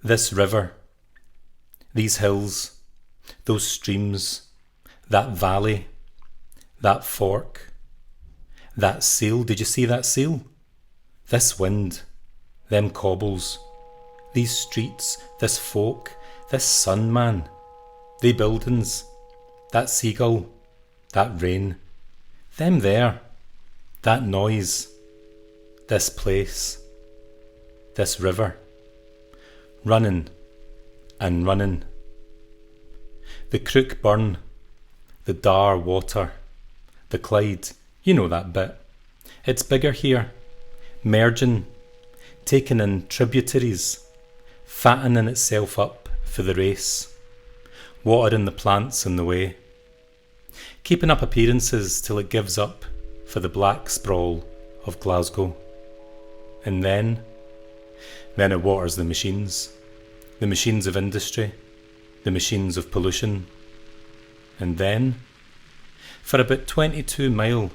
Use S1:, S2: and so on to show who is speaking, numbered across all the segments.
S1: This river, these hills, those streams, that valley, that fork, that seal. Did you see that seal? This wind, them cobbles, these streets, this folk, this sun, man, they buildings, that seagull, that rain, them there, that noise, this place, this river, running and running. The Crook burn, the Dar water, the Clyde, you know that bit. It's bigger here, merging, taking in tributaries, fattening itself up for the race, watering the plants in the way, keeping up appearances till it gives up for the black sprawl of Glasgow. And then it waters the machines of industry, the machines of pollution. And then, for about 22 mile,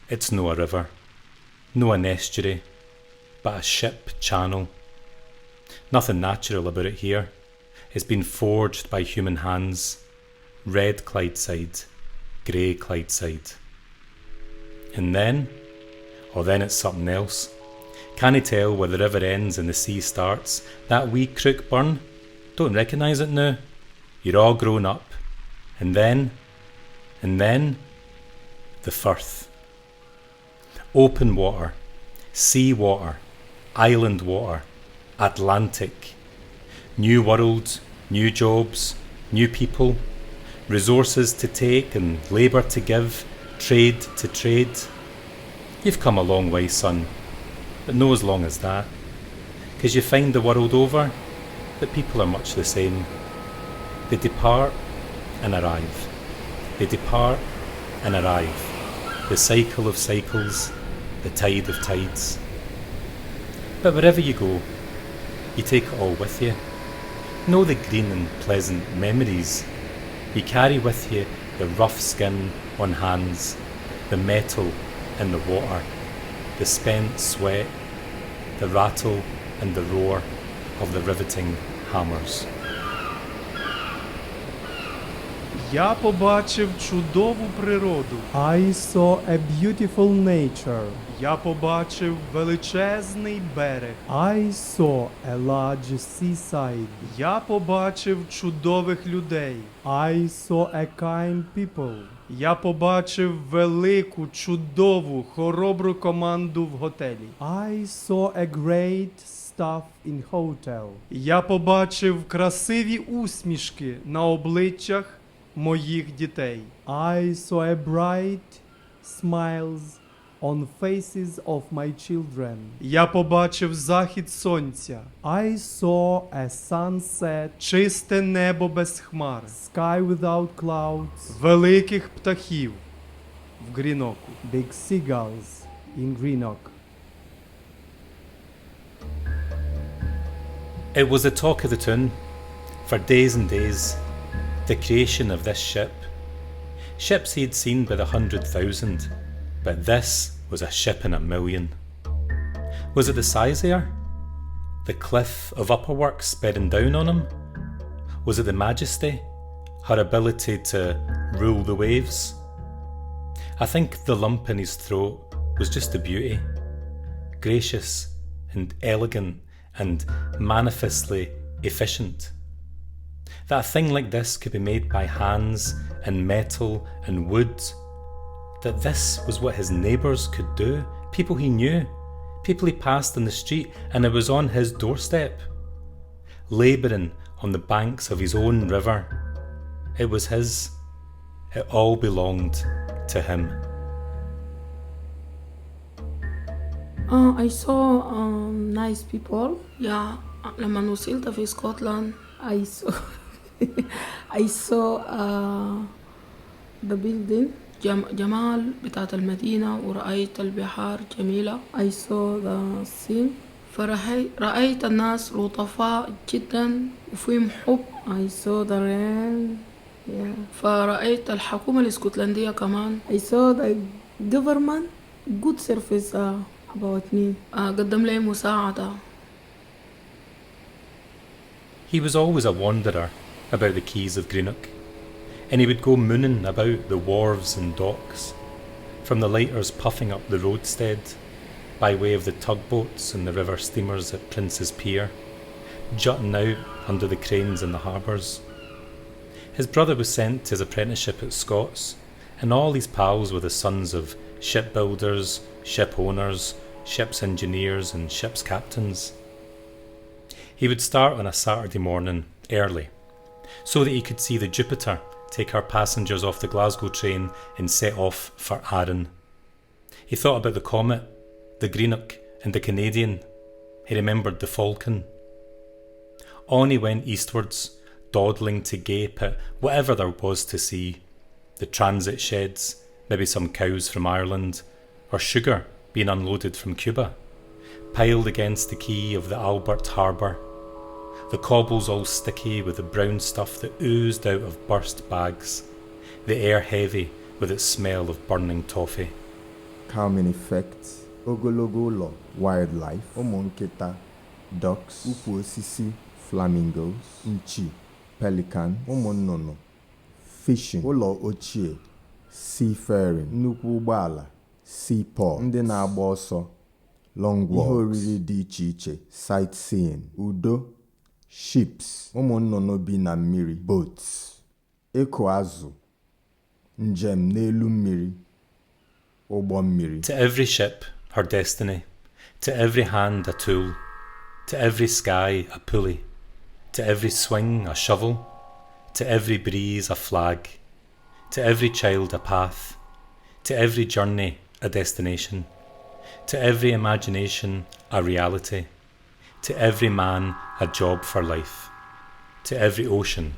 S1: it's no a river, no an estuary, but a ship channel. Nothing natural about it here. It's been forged by human hands. Red Clydeside, grey Clydeside. And then it's something else. Can't you tell where the river ends and the sea starts? That wee Crook burn? Don't recognise it now. You're all grown up. And then, the Firth. Open water, sea water, island water, Atlantic. New world, new jobs, new people, resources to take and labour to give, trade to trade. You've come a long way, son, but no as long as that, 'cause you find the world over that people are much the same. They depart and arrive. They depart and arrive. The cycle of cycles, the tide of tides. But wherever you go, you take it all with you. Know the green and pleasant memories. You carry with you the rough skin on hands, the metal in the water, the spent sweat, the rattle and the roar of the riveting hammers.
S2: Я побачив чудову природу.
S3: I saw a beautiful nature.
S2: Я побачив величезний берег.
S3: I saw a large seaside.
S2: Я побачив чудових людей.
S3: I saw a kind people.
S2: Я побачив велику, чудову, хоробру команду в готелі.
S3: I saw a great staff in hotel.
S2: Я побачив красиві усмішки на обличчях моїх дітей.
S3: I saw a bright smiles on faces of my children.
S2: Я побачив захід сонця,
S3: I saw a sunset,
S2: чисте небо без хмар,
S3: sky without clouds,
S2: великих птахів в Гріноку.
S3: big seagulls in Greenock.
S1: It was the talk of the town for days and days, the creation of this ship. Ships he had seen by the 100,000, but this was a ship in a million. Was it the size of her? The cliff of upperworks bearing down on him? Was it the majesty? Her ability to rule the waves? I think the lump in his throat was just the beauty. Gracious and elegant and manifestly efficient. That a thing like this could be made by hands and metal and wood. That this was what his neighbours could do, people he knew, people he passed in the street, and it was on his doorstep. Labouring on the banks of his own river. It was his. It all belonged to him.
S4: I saw nice people. Yeah, لما وصلت في اسكتلند I saw I saw the building جمال بتاعت المدينة ورأيت البحار جميلة. I saw the sea. فرأيت الناس لطفاء جدا وفيهم حب. I saw the rain. Yeah. فرأيت الحكومة الاسكتلندية كمان. I saw the government good service about me. قدم لي مساعدة.
S1: He was always a wanderer about the quays of Greenock, and he would go mooning about the wharves and docks, from the lighters puffing up the roadstead, by way of the tugboats and the river steamers at Prince's Pier, jutting out under the cranes in the harbours. His brother was sent to his apprenticeship at Scott's, and all his pals were the sons of shipbuilders, ship owners, ship's engineers and ship's captains. He would start on a Saturday morning early, so that he could see the Jupiter take her passengers off the Glasgow train and set off for Arran. He thought about the Comet, the Greenock and the Canadian. He remembered the Falcon. On he went eastwards, dawdling to gape at whatever there was to see. The transit sheds, maybe some cows from Ireland, or sugar being unloaded from Cuba, piled against the quay of the Albert Harbour. The cobbles all sticky with the brown stuff that oozed out of burst bags, the air heavy with its smell of burning toffee.
S5: Calming effects, ogologo wildlife, omonketa, ducks, ukwu osisi, flamingos, nchi, pelican, ụmụnnụnụ, fishing, ụlọ ochie, seafaring, nnukwu ụgbọala, seaport, ndị na-agba ọsọ, long walks, ihe oriri dị iche iche, sightseeing, udo, ships, ụmụnnụnụ bi na mmiri, boats, ịkụ azụ, njem n'elu mmiri, ụgbọ mmiri.
S1: To every ship her destiny, to every hand a tool, to every sky a pulley, to every swing a shovel, to every breeze a flag, to every child a path, to every journey a destination, to every imagination a reality, to every man a job for life, to every ocean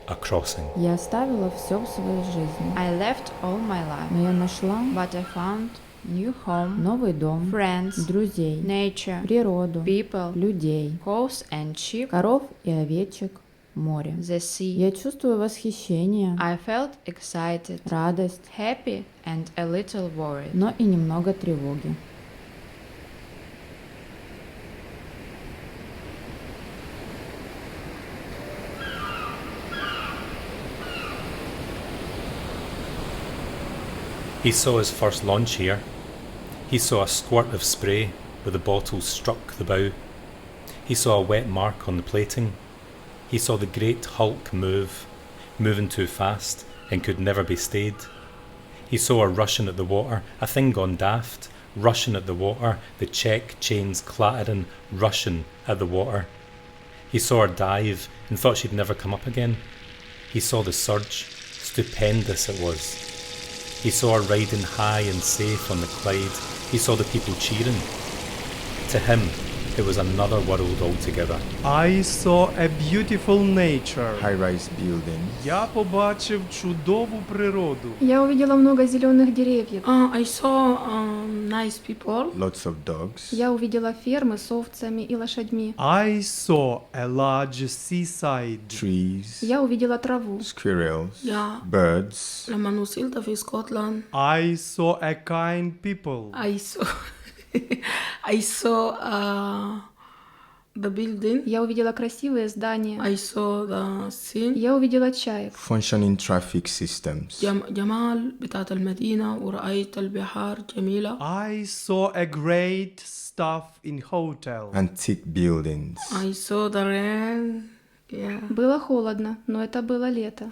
S1: a crossing.
S6: Я оставила все в своей жизни.
S7: I left all my life,
S6: Но я нашла
S7: but I found new home,
S6: новый дом,
S7: friends,
S6: друзей,
S7: nature,
S6: природу,
S7: people,
S6: людей,
S7: cows and sheep,
S6: коров и овечек, море.
S7: the sea.
S6: Я чувствую восхищение,
S7: I felt excited,
S6: радость,
S7: happy and a little worried.
S6: но и немного тревоги.
S1: He saw his first launch here. He saw a squirt of spray where the bottle struck the bow. He saw a wet mark on the plating. He saw the great hulk moving too fast and could never be stayed. He saw her rushing at the water, a thing gone daft, rushing at the water, the check chains clattering, rushing at the water. He saw her dive and thought she'd never come up again. He saw the surge, stupendous it was. He saw her riding high and safe on the Clyde. He saw the people cheering. To him, it was another world altogether.
S2: I saw a beautiful nature.
S5: High-rise buildings,
S2: Я побачив чудову природу.
S8: Я увидела много зеленых деревьев.
S4: I saw nice people.
S5: lots of dogs,
S8: Я увидела фермы с овцами и лошадьми.
S2: I saw a large seaside.
S5: trees,
S8: Я увидела траву.
S5: squirrels,
S4: Yeah.
S5: birds,
S4: لما وصلت في اسكتلند
S2: I saw a kind people.
S4: I saw the building.
S8: Я увидела красивые здания.
S4: I saw the scene.
S8: Я увидела чаек.
S5: functioning traffic systems,
S4: جمال بتاعت المدينة ورأيت البحار جميلة.
S2: I saw a great stuff in hotel.
S5: antique buildings,
S4: I saw the rain. Yeah.
S8: Было холодно, но это было лето.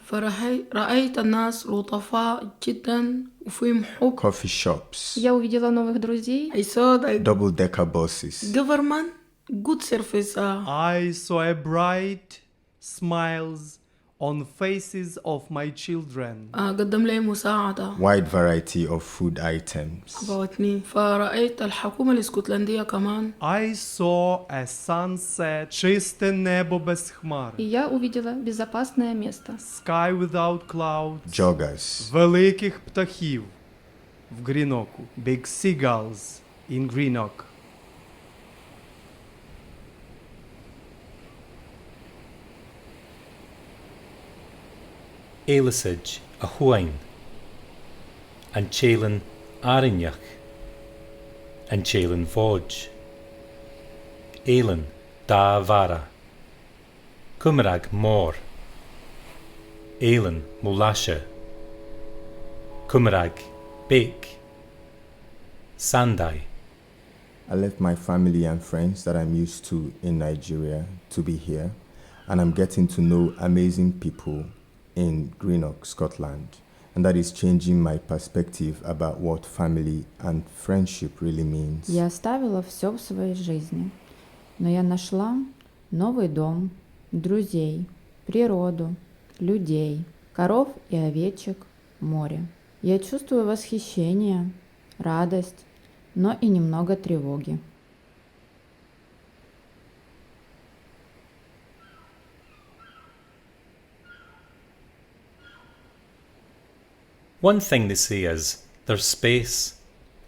S4: رأيت الناس لطفاء جدا وفيهم حب.
S5: coffee shops,
S8: Я увидела новых друзей.
S4: I saw the
S5: double-decker buses,
S4: government good service.
S2: I saw a bright smiles on faces of my children.
S4: قدم لي مساعدة
S5: wide variety of food items,
S4: about me. فرأيت الحكومة الاسكتلندية كمان.
S2: I saw a sunset. Чисте небо без хмар.
S8: И я увидела безопасное место.
S2: Sky without clouds.
S5: joggers,
S2: Великих птахів в Гріноку. Big seagulls in Greenock.
S1: Eilisage a Huain, and Chalin Arinyach, and Chalin Voj, Ailin da Vara, Cumrag Mór, Éileann Mólashe, Cumrag Bake, Sandai.
S5: I left my family and friends that I'm used to in Nigeria to be here, and I'm getting to know amazing people in Greenock, Scotland, and that is changing my perspective about what family and friendship really means.
S6: Я оставила все в своей жизни, но я нашла новый дом, друзей, природу, людей, коров и овечек, море. Я чувствую восхищение, радость, но и немного тревоги.
S1: One thing they say is there's space,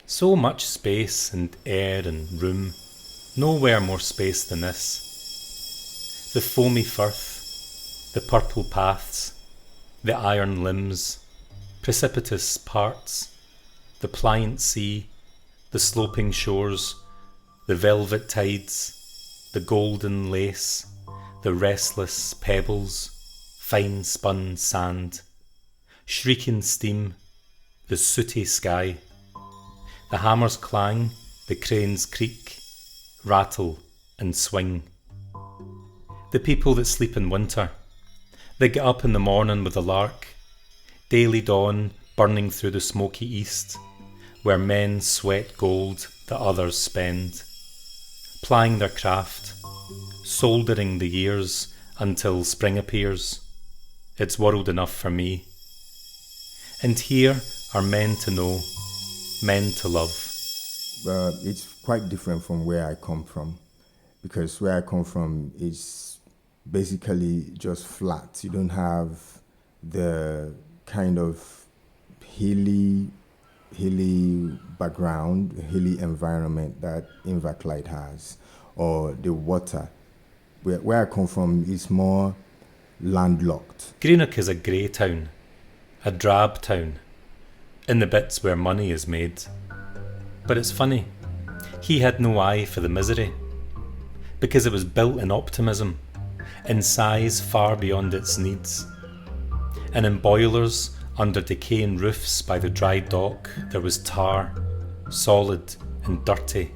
S1: so much space and air and room, nowhere more space than this. The foamy firth, the purple paths, the iron limbs, precipitous parts, the pliant sea, the sloping shores, the velvet tides, the golden lace, the restless pebbles, fine spun sand, shrieking steam, the sooty sky, the hammer's clang, the crane's creak, rattle and swing. The people that sleep in winter, they get up in the morning with the lark, daily dawn burning through the smoky east, where men sweat gold that others spend, plying their craft, soldering the years until spring appears. It's world enough for me. And here are men to know, men to love.
S5: It's quite different from where I come from, because where I come from is basically just flat. You don't have the kind of hilly background, hilly environment that Inverclyde has, or the water. Where I come from is more landlocked.
S1: Greenock is a grey town, a drab town, in the bits where money is made. But it's funny, he had no eye for the misery, because it was built in optimism, in size far beyond its needs. And in boilers under decaying roofs by the dry dock there was tar, solid and dirty.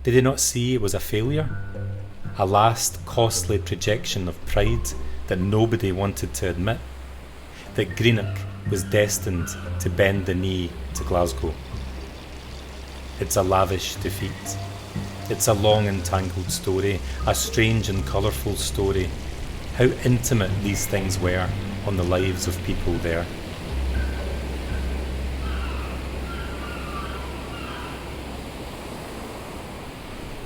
S1: Did he not see it was a failure? A last costly projection of pride that nobody wanted to admit? That Greenock was destined to bend the knee to Glasgow. It's a lavish defeat. It's a long and tangled story, a strange and colourful story. How intimate these things were on the lives of people there.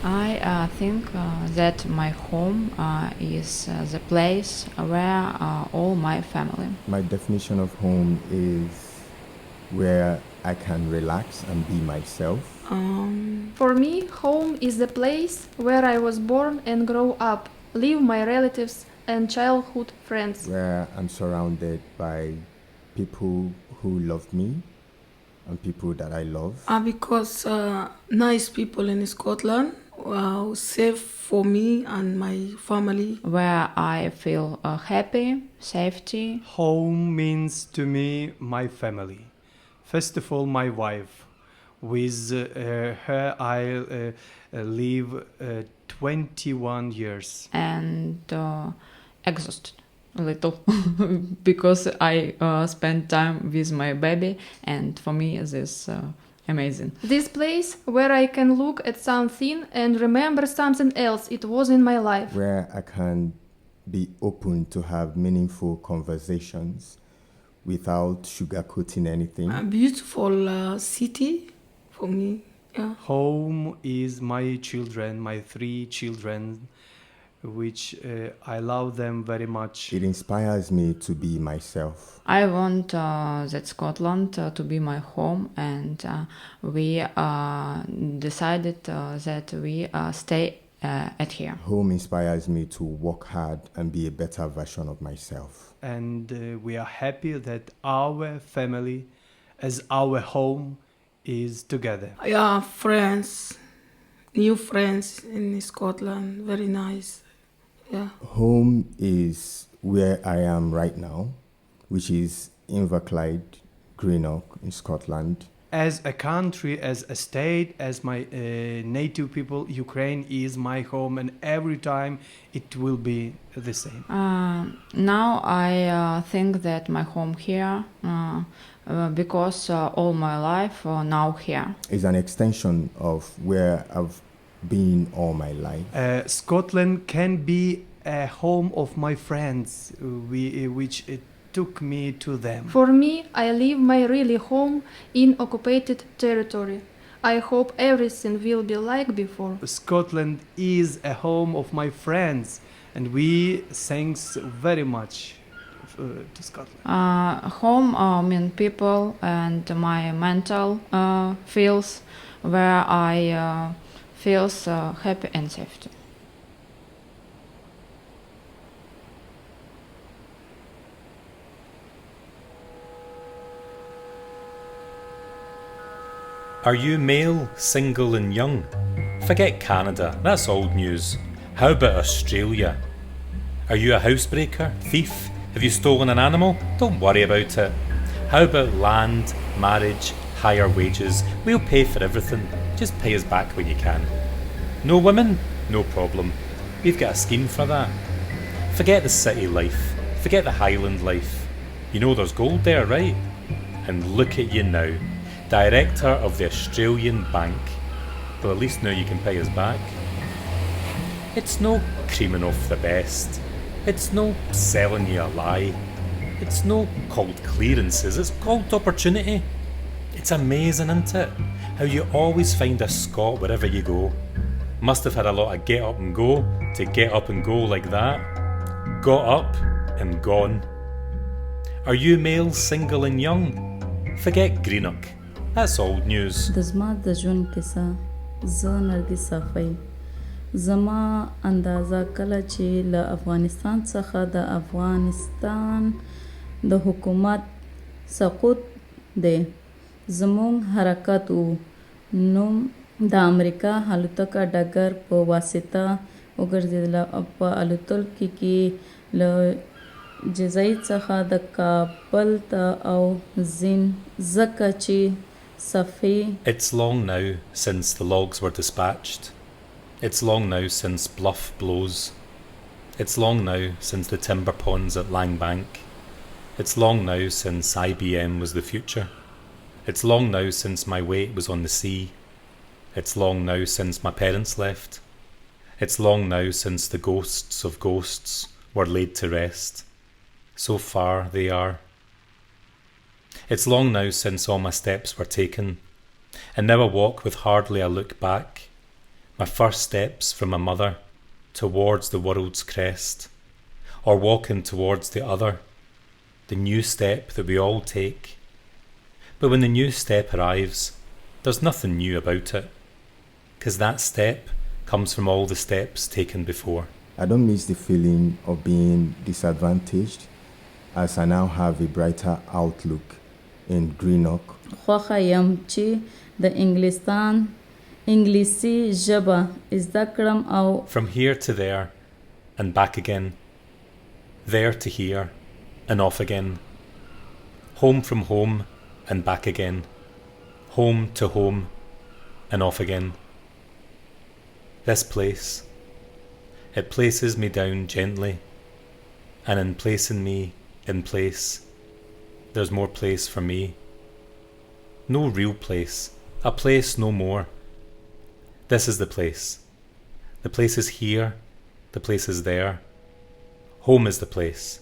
S7: I think that my home is the place where all my family.
S5: My definition of home is where I can relax and be myself.
S8: For me, home is the place where I was born and grow up, live my relatives and childhood friends.
S5: Where I'm surrounded by people who love me and people that I love.
S4: Because nice people in Scotland, safe for me and my family.
S7: Where I feel happy, safety.
S2: Home means to me my family. First of all, my wife. With her I live 21 years.
S7: And exhausted a little because I spend time with my baby, and for me this is amazing.
S8: This place where I can look at something and remember something else it was in my life.
S5: Where I can be open to have meaningful conversations without sugarcoating anything.
S4: A beautiful city for me. Yeah.
S2: Home is my children, my 3 children, which I love them very much.
S5: It inspires me to be myself.
S7: I want that Scotland to be my home, and we decided that we stay at here.
S5: Home inspires me to work hard and be a better version of myself.
S2: And we are happy that our family, as our home, is together.
S4: Yeah, friends, new friends in Scotland, very nice. Yeah.
S5: Home is where I am right now, which is Inverclyde, Greenock in Scotland.
S2: As a country, as a state, as my native people, Ukraine is my home, and every time it will be the same.
S7: Now I think that my home here, because all my life now here.
S5: Is an extension of where I've been all my life.
S2: Scotland can be a home of my friends, which took me to them.
S8: For me, I live my really home in occupied territory. I hope everything will be like before.
S2: Scotland is a home of my friends, and we thanks very much to Scotland.
S7: Home mean people and my mental feels where I feels happy and safety.
S1: Are you male, single and young? Forget Canada, that's old news. How about Australia? Are you a housebreaker, thief? Have you stolen an animal? Don't worry about it. How about land, marriage, higher wages? We'll pay for everything. Just pay us back when you can. No women? No problem. We've got a scheme for that. Forget the city life. Forget the Highland life. You know there's gold there, right? And look at you now. Director of the Australian Bank. Well, at least now you can pay us back. It's no creaming off the best. It's no selling you a lie. It's no called clearances, it's called opportunity. It's amazing, isn't it? How you always find a Scot wherever you go. Must have had a lot of get up and go to get up and go like that. Got up and gone. Are you male, single and young? Forget Greenock. That's old news.
S9: د زما د ژوند کیسه زه نرګس صافی زما اندازه کله چې له افغانستان څخه د افغانستان د حکومت سقوط دی زموږ حرکت وو نو د امریکا الوتکه ډګر په واسطه وګرځېدله په الوتکې کې له جزایي څخه د کابل ته او زین ځکه چې
S1: It's long now since the logs were dispatched. It's long now since Bluff blows. It's long now since the timber ponds at Langbank. It's long now since IBM was the future. It's long now since my weight was on the sea. It's long now since my parents left. It's long now since the ghosts of ghosts were laid to rest. So far they are. It's long now since all my steps were taken, and now I walk with hardly a look back, my first steps from my mother towards the world's crest, or walking towards the other, the new step that we all take. But when the new step arrives, there's nothing new about it, 'cause that step comes from all the steps taken before.
S5: I don't miss the feeling of being disadvantaged, as I now have a brighter outlook in Greenock.
S9: خوښه یم چې د انګلیسي ژبه زده کړم او
S1: From here to there and back again, there to here and off again, home from home and back again, home to home and off again. This place, it places me down gently, and in placing me in place, there's more place for me. No real place, a place no more. This is the place. The place is here, the place is there. Home is the place.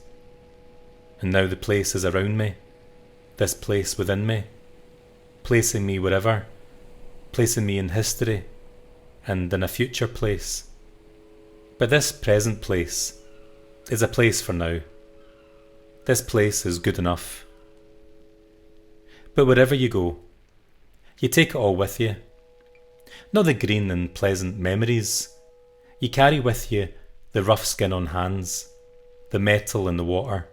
S1: And now the place is around me, this place within me, placing me wherever, placing me in history and in a future place. But this present place is a place for now. This place is good enough. But wherever you go, you take it all with you. Not the green and pleasant memories. You carry with you the rough skin on hands, the metal in the water,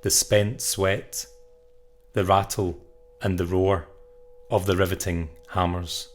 S1: the spent sweat, the rattle and the roar of the riveting hammers.